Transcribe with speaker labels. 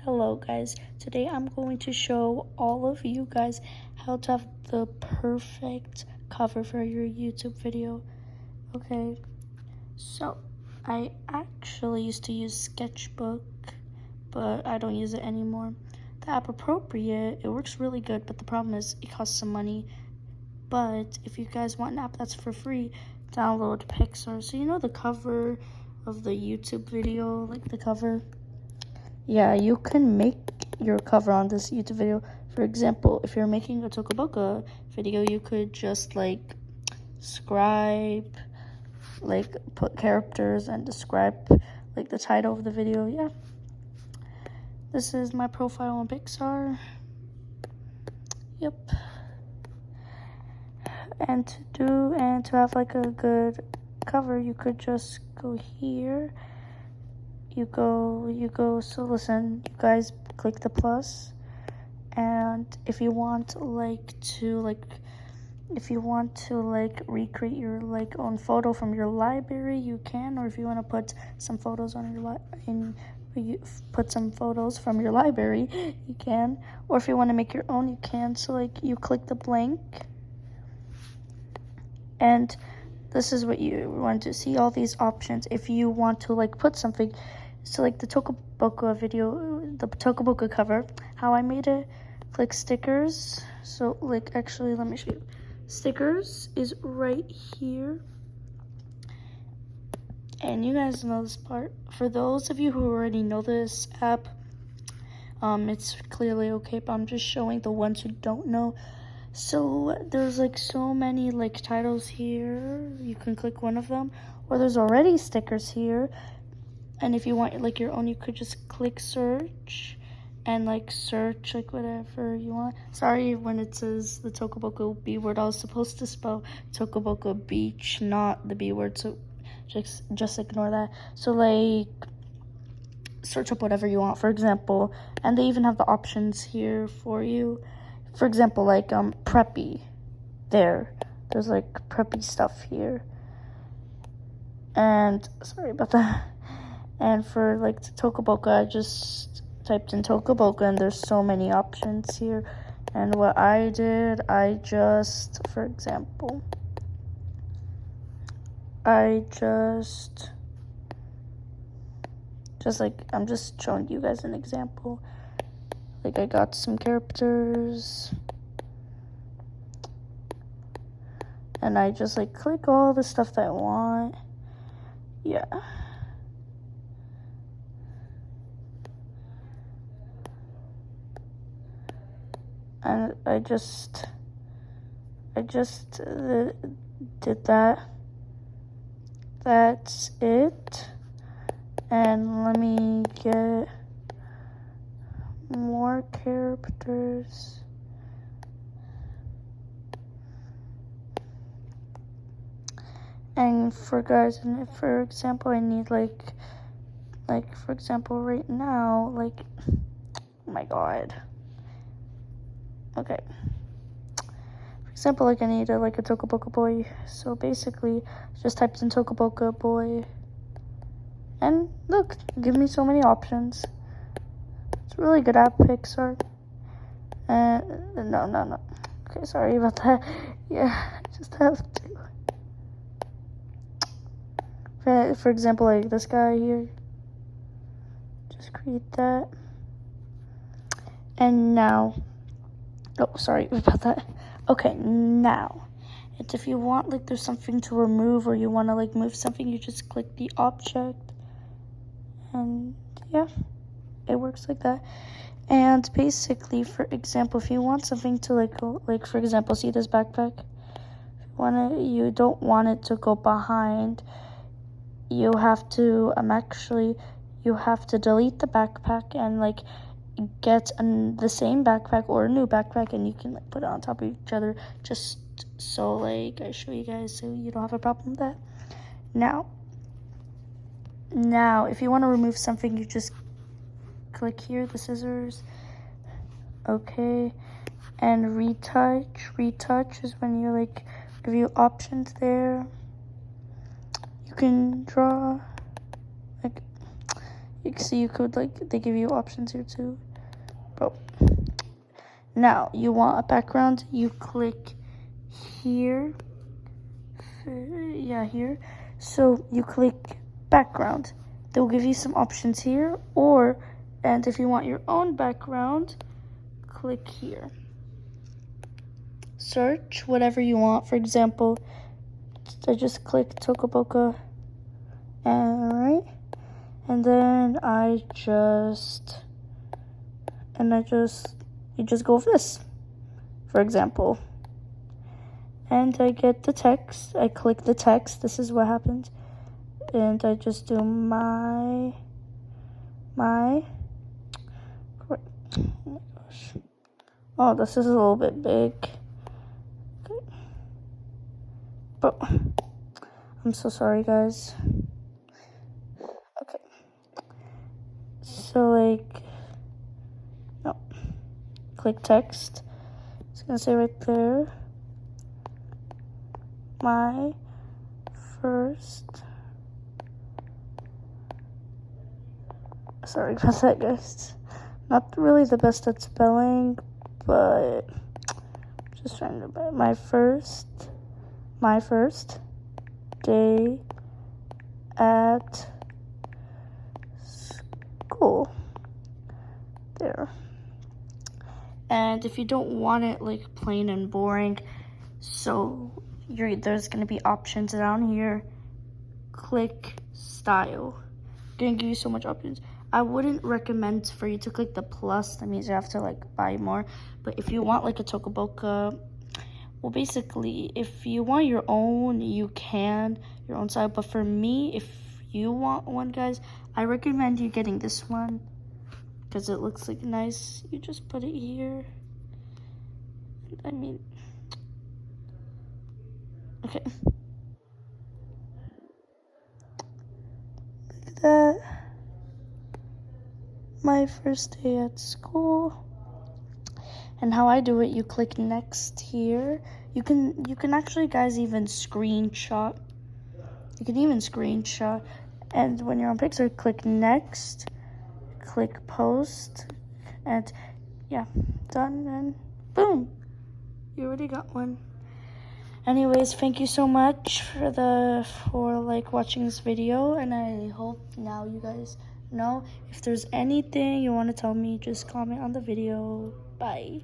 Speaker 1: Hello guys, today I'm going to show all of you guys how to have the perfect cover for your YouTube video. Okay, so I actually used to use Sketchbook, but I don't use it anymore. The app Appropriate, it works really good, but the problem is it costs some money. But if you guys want an app that's for free, download Pixar. So you know the cover of the YouTube video, like the cover? Yeah, you can make your cover on this YouTube video. For example, if you're making a Tokaboka video, you could just scribe, put characters and describe the title of the video. Yeah. This is my profile on Pixar. Yep. And to have a good cover, you could just go here. You go, so listen, you guys click the plus, and if you want to recreate your own photo from your library, you can, or if you want to put some photos on your put some photos from your library, you can, or if you want to make your own, you can. So you click the blank, and this is what you want to see, all these options. If you want to put something, so the Tokaboka video, the Tokaboka cover, how I made it, click stickers. So actually, let me show you. Stickers is right here. And you guys know this part. For those of you who already know this app, it's clearly okay, but I'm just showing the ones who don't know. So there's so many titles here. You can click one of them, or there's already stickers here. And if you want your own, you could just click search and search whatever you want. Sorry when it says the Tokaboka B word, I was supposed to spell Tokaboka beach, not the B word, so just ignore that. So search up whatever you want, for example, and they even have the options here for you. For example, preppy. There's preppy stuff here. And sorry about that. And for the Tokaboka, I just typed in Tokaboka, and there's so many options here. And what I did, I'm just showing you guys an example. I got some characters, and I just click all the stuff that I want. Yeah. And I just did that. That's it. And let me get more characters. And for example, I need for example, right now, oh my god. Okay. For example, I need a Tokaboka boy. So basically, just typed in Tokaboka boy, and look, give me so many options. It's a really good app, Pixar. No. Okay, sorry about that. Yeah, I just have to. For example, this guy here. Just create that. And now. Oh, sorry about that. Okay, now, it's if you want, there's something to remove, or you want to, move something, you just click the object, and, yeah, it works like that. And basically, for example, if you want something to, go, for example, see this backpack? You don't want it to go behind, you have to, you have to delete the backpack and, get the same backpack or a new backpack, and you can put it on top of each other, just so I show you guys, so you don't have a problem with that. Now if you want to remove something, you just click here, the scissors. Okay, and retouch is when you give you options there. You can draw So you could like, they give you options here too. Bro. Now you want a background, you click here. Yeah, here. So you click background. They'll give you some options here, and if you want your own background, click here. Search whatever you want. For example, I just click Tokaboka, alright, and then you just go with this, for example, and I get the text. I click the text. This is what happens, and I just do my. Oh my gosh. Oh, this is a little bit big. Okay. But I'm so sorry, guys. Okay. So like, no. Click text. It's gonna say right there. My first. Sorry about that, guys. Not really the best at spelling, but just trying to buy my first day at school. There. And if you don't want it like plain and boring, so there's gonna be options down here. Click style. Gonna give you so much options. I wouldn't recommend for you to click the plus. That means you have to like buy more. But if you want like a Tokaboka, well, basically, if you want your own, you can, your own style. But for me, if you want one, guys, I recommend you getting this one because it looks like nice. You just put it here. I mean, okay. Look at that. My first day at school. And how I do it, you click next here. You can actually, guys, even screenshot. You can even screenshot. And when you're on Pixar, click next, click post, and yeah, done, and boom, you already got one. Anyways, thank you so much for like watching this video, and I hope now you guys know. If there's anything you want to tell me, just comment on the video. Bye.